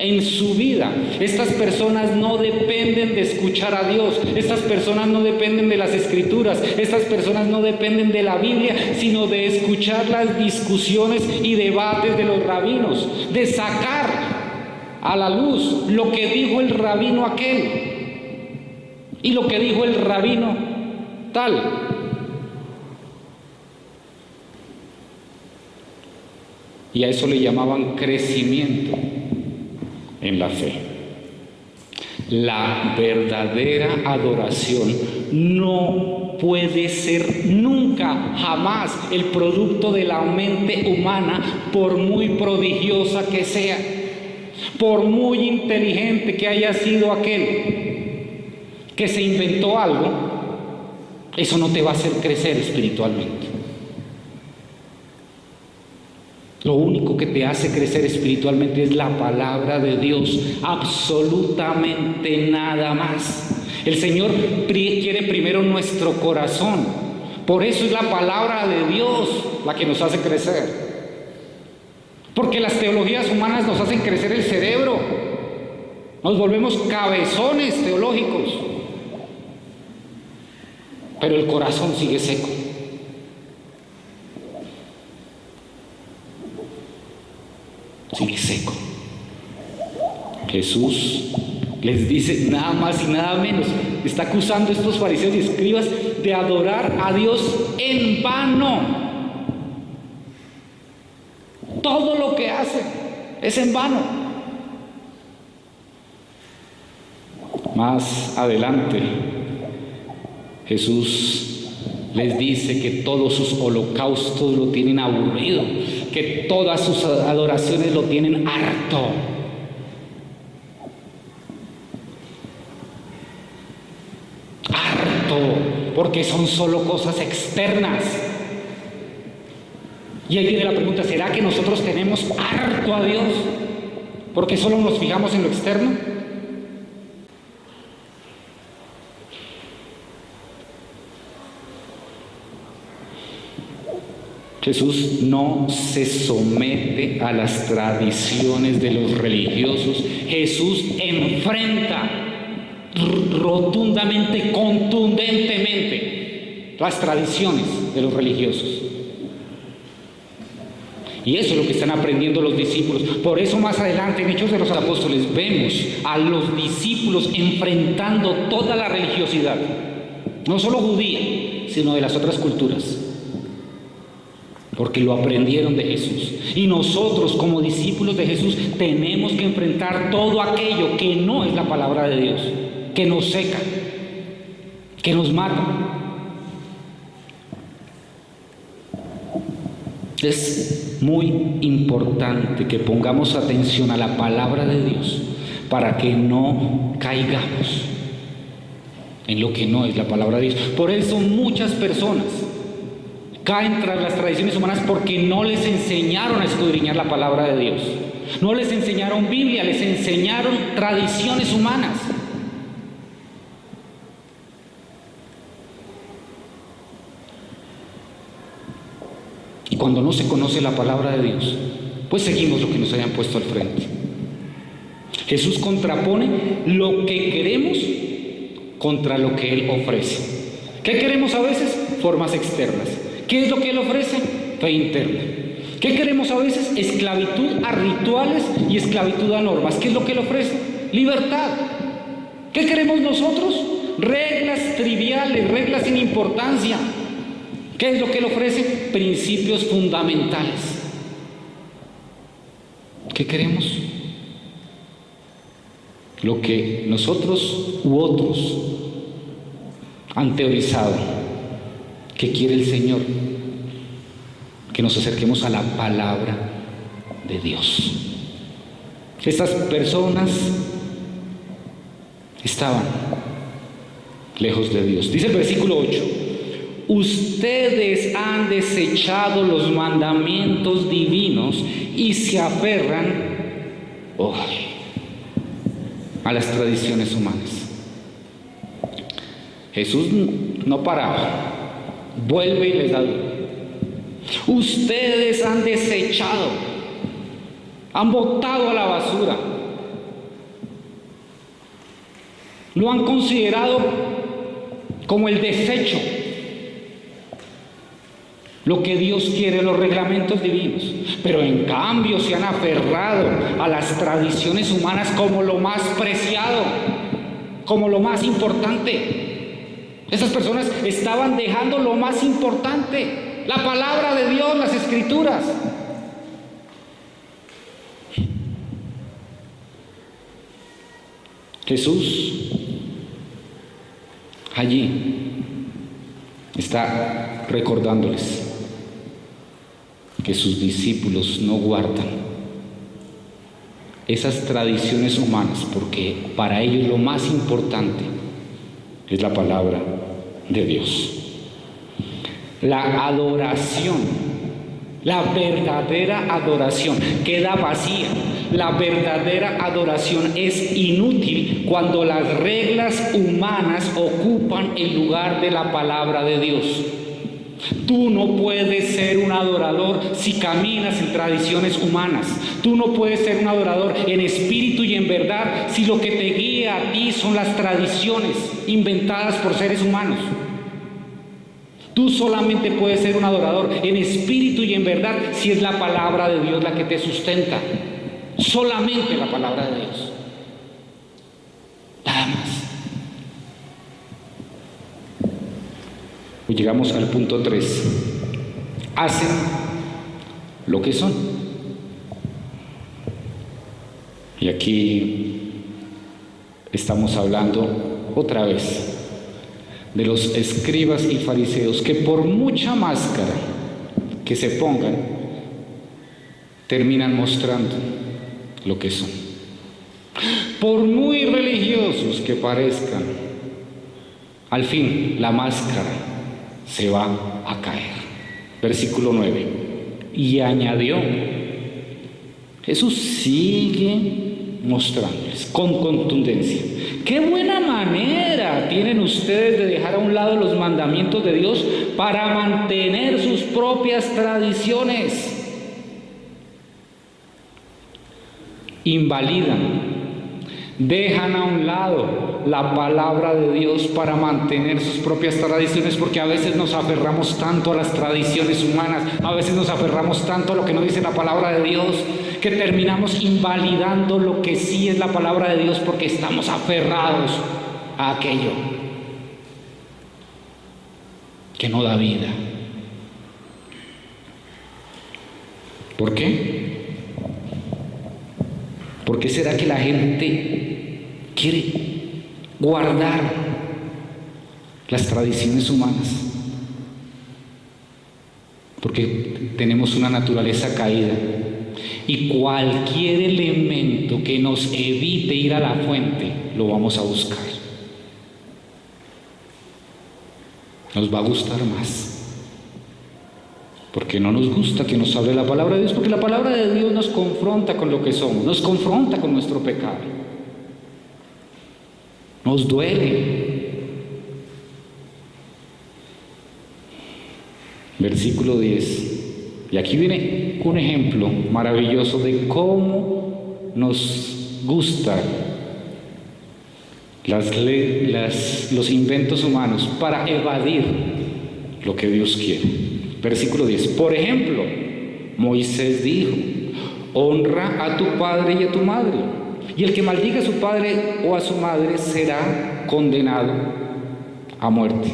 en su vida. Estas personas no dependen de escuchar a Dios, estas personas no dependen de las Escrituras, estas personas no dependen de la Biblia, sino de escuchar las discusiones y debates de los rabinos, de sacar a la luz lo que dijo el rabino aquel y lo que dijo el rabino tal. Y a eso le llamaban crecimiento en la fe. La verdadera adoración no puede ser nunca, jamás, el producto de la mente humana, por muy prodigiosa que sea, por muy inteligente que haya sido aquel que se inventó algo. Eso no te va a hacer crecer espiritualmente. Lo único que te hace crecer espiritualmente es la palabra de Dios, absolutamente nada más. El Señor quiere primero nuestro corazón, por eso es la palabra de Dios la que nos hace crecer. Porque las teologías humanas nos hacen crecer el cerebro, nos volvemos cabezones teológicos, pero el corazón sigue seco. Sigue seco. Jesús les dice nada más y nada menos, está acusando a estos fariseos y escribas de adorar a Dios en vano. Todo lo que hacen es en vano. Más adelante, Jesús les dice que todos sus holocaustos lo tienen aburrido, que todas sus adoraciones lo tienen harto. Harto, porque son solo cosas externas. Y ahí viene la pregunta, ¿será que nosotros tenemos harto a Dios porque solo nos fijamos en lo externo? Jesús no se somete a las tradiciones de los religiosos. Jesús enfrenta rotundamente, contundentemente las tradiciones de los religiosos. Y eso es lo que están aprendiendo los discípulos. Por eso más adelante en Hechos de los Apóstoles vemos a los discípulos enfrentando toda la religiosidad, no solo judía, sino de las otras culturas, porque lo aprendieron de Jesús. Y nosotros como discípulos de Jesús tenemos que enfrentar todo aquello que no es la palabra de Dios, que nos seca, que nos mata. Es muy importante que pongamos atención a la palabra de Dios para que no caigamos en lo que no es la palabra de Dios. Por eso muchas personas caen tras las tradiciones humanas porque no les enseñaron a escudriñar la palabra de Dios. No les enseñaron Biblia, les enseñaron tradiciones humanas. Y cuando no se conoce la palabra de Dios, pues seguimos lo que nos hayan puesto al frente. Jesús contrapone lo que queremos contra lo que Él ofrece. ¿Qué queremos a veces? Formas externas. ¿Qué es lo que Él ofrece? Fe interna. ¿Qué queremos a veces? Esclavitud a rituales y esclavitud a normas. ¿Qué es lo que Él ofrece? Libertad. ¿Qué queremos nosotros? Reglas triviales, reglas sin importancia. ¿Qué es lo que Él ofrece? Principios fundamentales. ¿Qué queremos? Lo que nosotros u otros han teorizado que quiere el Señor, que nos acerquemos a la palabra de Dios. Estas personas estaban lejos de Dios. Dice el versículo 8: ustedes han desechado los mandamientos divinos y se aferran a las tradiciones humanas. Jesús no paraba. Vuelve y les da duro. Ustedes han desechado, han botado a la basura, lo han considerado como el desecho, lo que Dios quiere, los reglamentos divinos, pero en cambio se han aferrado a las tradiciones humanas como lo más preciado, como lo más importante. Esas personas estaban dejando lo más importante, la palabra de Dios, las Escrituras. Jesús allí está recordándoles que sus discípulos no guardan esas tradiciones humanas, porque para ellos lo más importante es la palabra de Dios. La adoración, la verdadera adoración queda vacía. La verdadera adoración es inútil cuando las reglas humanas ocupan el lugar de la palabra de Dios. Tú no puedes ser un adorador si caminas en tradiciones humanas. Tú no puedes ser un adorador en espíritu y en verdad si lo que te guía a ti son las tradiciones inventadas por seres humanos. Tú solamente puedes ser un adorador en espíritu y en verdad si es la palabra de Dios la que te sustenta. Solamente la palabra de Dios. Nada más. Llegamos al punto 3. Hacen lo que son. Y aquí estamos hablando otra vez de los escribas y fariseos que por mucha máscara que se pongan, terminan mostrando lo que son. Por muy religiosos que parezcan, al fin la máscara se va a caer. Versículo 9. Y añadió, Jesús sigue mostrándoles con contundencia: qué buena manera tienen ustedes de dejar a un lado los mandamientos de Dios para mantener sus propias tradiciones. Invalidan, dejan a un lado la palabra de Dios para mantener sus propias tradiciones, porque a veces nos aferramos tanto a las tradiciones humanas, a veces nos aferramos tanto a lo que nos dice la palabra de Dios, que terminamos invalidando lo que sí es la palabra de Dios porque estamos aferrados a aquello que no da vida. ¿Por qué? ¿Por qué será que la gente quiere guardar las tradiciones humanas? Porque tenemos una naturaleza caída y cualquier elemento que nos evite ir a la fuente lo vamos a buscar. Nos va a gustar más. Porque no nos gusta que nos hable la palabra de Dios, porque la palabra de Dios nos confronta con lo que somos, nos confronta con nuestro pecado, nos duele. Versículo 10, y aquí viene un ejemplo maravilloso de cómo nos gustan los inventos humanos para evadir lo que Dios quiere. Versículo 10. Por ejemplo, Moisés dijo: honra a tu padre y a tu madre, y el que maldiga a su padre o a su madre será condenado a muerte.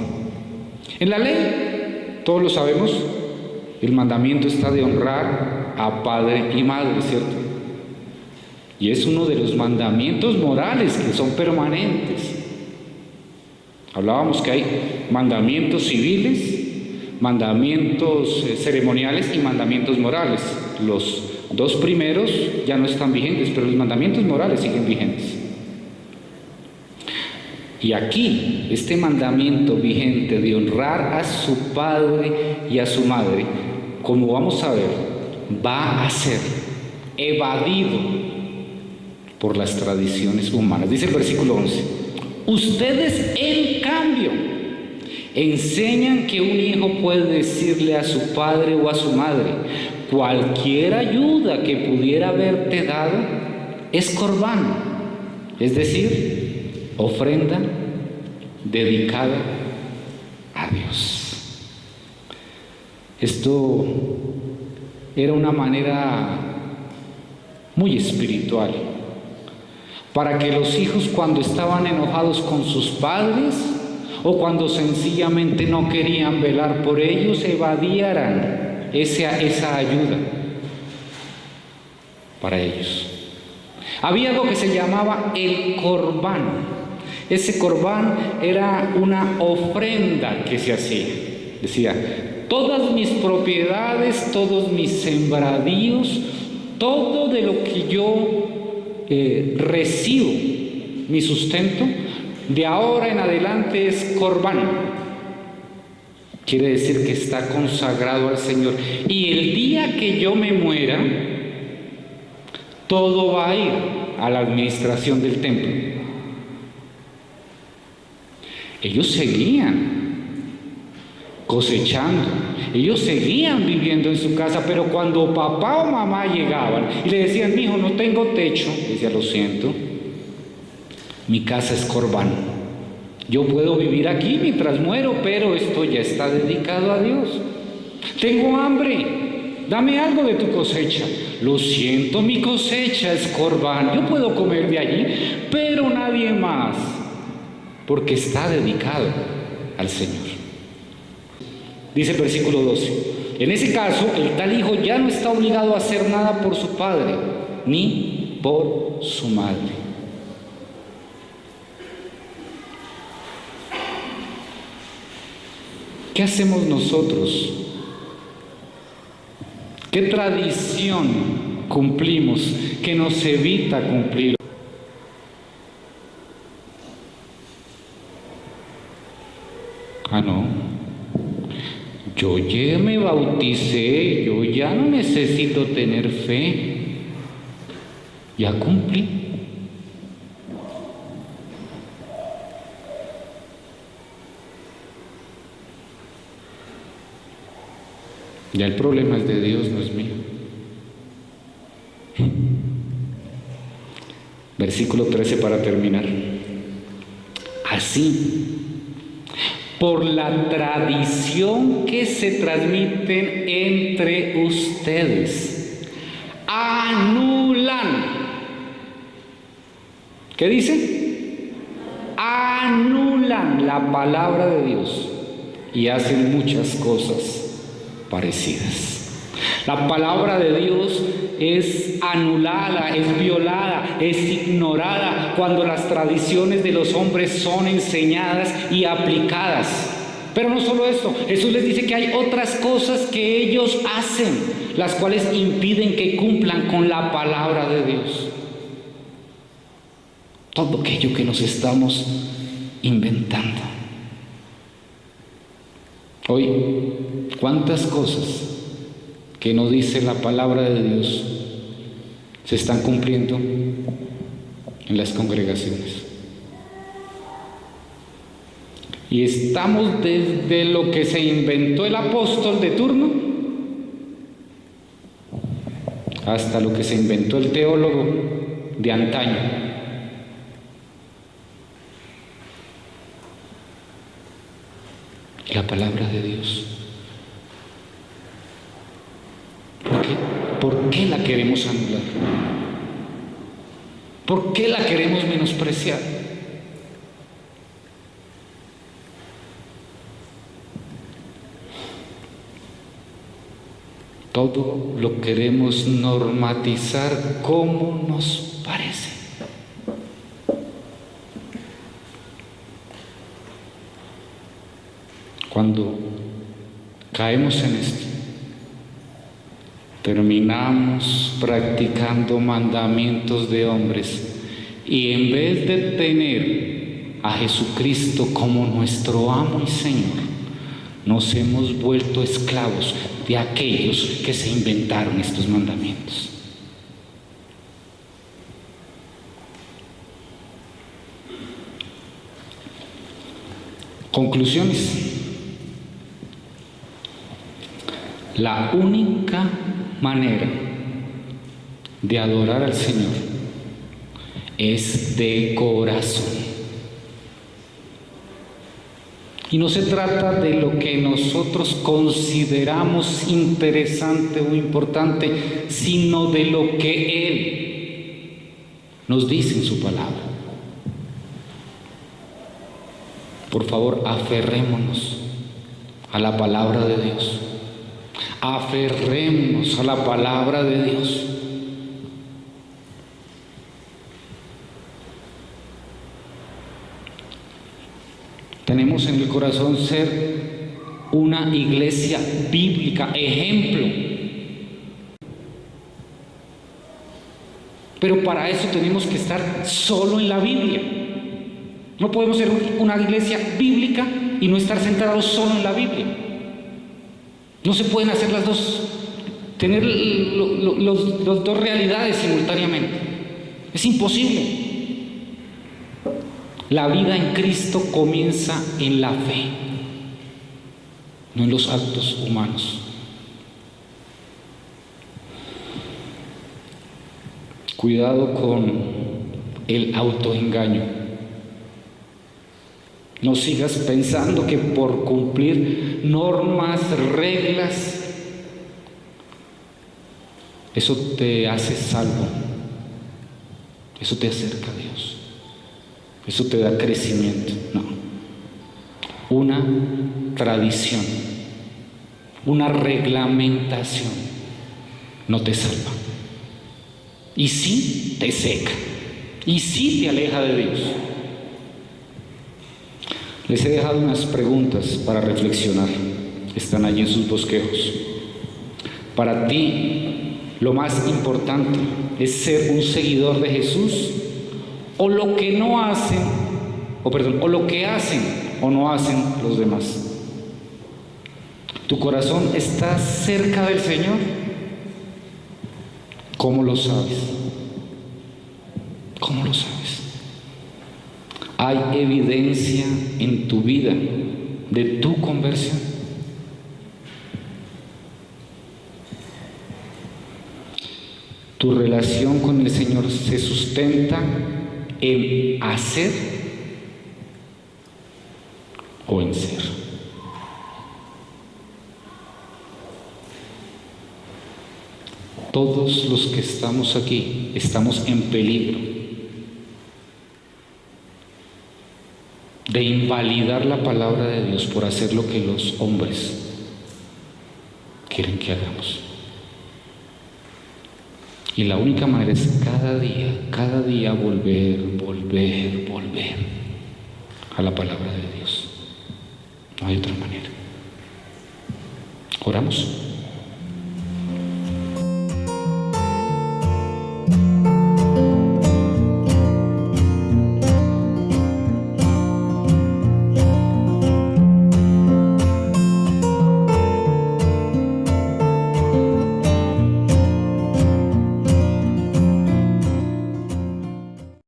En la ley, todos lo sabemos, el mandamiento está de honrar a padre y madre, ¿cierto? Y es uno de los mandamientos morales que son permanentes. Hablábamos que hay mandamientos civiles, mandamientos ceremoniales y mandamientos morales. Los dos primeros ya no están vigentes, pero los mandamientos morales siguen vigentes. Y aquí, este mandamiento vigente de honrar a su padre y a su madre, como vamos a ver, va a ser evadido por las tradiciones humanas. Dice el versículo 11: ustedes, en cambio, enseñan que un hijo puede decirle a su padre o a su madre: cualquier ayuda que pudiera haberte dado es corbán, es decir, ofrenda dedicada a Dios. Esto era una manera muy espiritual para que los hijos, cuando estaban enojados con sus padres o cuando sencillamente no querían velar por ellos, evadieran esa ayuda para ellos. Había algo que se llamaba el corbán. Ese corbán era una ofrenda que se hacía. Decía: todas mis propiedades, todos mis sembradíos, todo de lo que yo recibo, mi sustento, de ahora en adelante es corbán. Quiere decir que está consagrado al Señor. Y el día que yo me muera, todo va a ir a la administración del templo. Ellos seguían cosechando, ellos seguían viviendo en su casa, pero cuando papá o mamá llegaban y le decían: mi hijo, no tengo techo, decía: lo siento, mi casa es corbán. Yo puedo vivir aquí mientras muero, pero esto ya está dedicado a Dios. Tengo hambre, dame algo de tu cosecha. Lo siento, mi cosecha es corbán. Yo puedo comer de allí, pero nadie más, porque está dedicado al Señor. Dice el versículo 12: en ese caso, el tal hijo ya no está obligado a hacer nada por su padre ni por su madre. ¿Qué hacemos nosotros? ¿Qué tradición cumplimos que nos evita cumplir? No. Yo ya me bauticé, yo ya no necesito tener fe, ya cumplí. Ya el problema es de Dios, no es mío. Versículo 13 para terminar. Así, por la tradición que se transmiten entre ustedes, anulan. ¿Qué dice? Anulan la palabra de Dios y hacen muchas cosas parecidas. La palabra de Dios es anulada, es violada, es ignorada cuando las tradiciones de los hombres son enseñadas y aplicadas. Pero no solo esto, Jesús les dice que hay otras cosas que ellos hacen, las cuales impiden que cumplan con la palabra de Dios. Todo aquello que nos estamos inventando. Hoy, ¿cuántas cosas que no dice la palabra de Dios se están cumpliendo en las congregaciones? Y estamos desde lo que se inventó el apóstol de turno hasta lo que se inventó el teólogo de antaño. La palabra de Dios. ¿Por qué la queremos anular? ¿Por qué la queremos menospreciar? Todo lo queremos normatizar como nos parece. Cuando caemos en esto, terminamos practicando mandamientos de hombres y en vez de tener a Jesucristo como nuestro amo y Señor, nos hemos vuelto esclavos de aquellos que se inventaron estos mandamientos. Conclusiones. La única manera de adorar al Señor es de corazón. Y no se trata de lo que nosotros consideramos interesante o importante, sino de lo que Él nos dice en su palabra. Por favor, aferrémonos a la palabra de Dios. Aferrémonos a la palabra de Dios. Tenemos en el corazón ser una iglesia bíblica, ejemplo. Pero para eso tenemos que estar solo en la Biblia. No podemos ser una iglesia bíblica y no estar centrados solo en la Biblia. No se pueden hacer las dos, tener los dos realidades simultáneamente. Es imposible. La vida en Cristo comienza en la fe, no en los actos humanos. Cuidado con el autoengaño. No sigas pensando que por cumplir normas, reglas, eso te hace salvo, eso te acerca a Dios, eso te da crecimiento. No. Una tradición, una reglamentación no te salva. Y sí te seca, y sí te aleja de Dios. Les he dejado unas preguntas para reflexionar. Están allí en sus bosquejos. Para ti, lo más importante es ser un seguidor de Jesús, o lo que hacen o no hacen los demás. ¿Tu corazón está cerca del Señor? ¿Cómo lo sabes? ¿Cómo lo sabes? ¿Hay evidencia en tu vida de tu conversión? ¿Tu relación con el Señor se sustenta en hacer o en ser? Todos los que estamos aquí estamos en peligro de invalidar la palabra de Dios por hacer lo que los hombres quieren que hagamos. Y la única manera es cada día volver a la palabra de Dios. No hay otra manera. Oramos.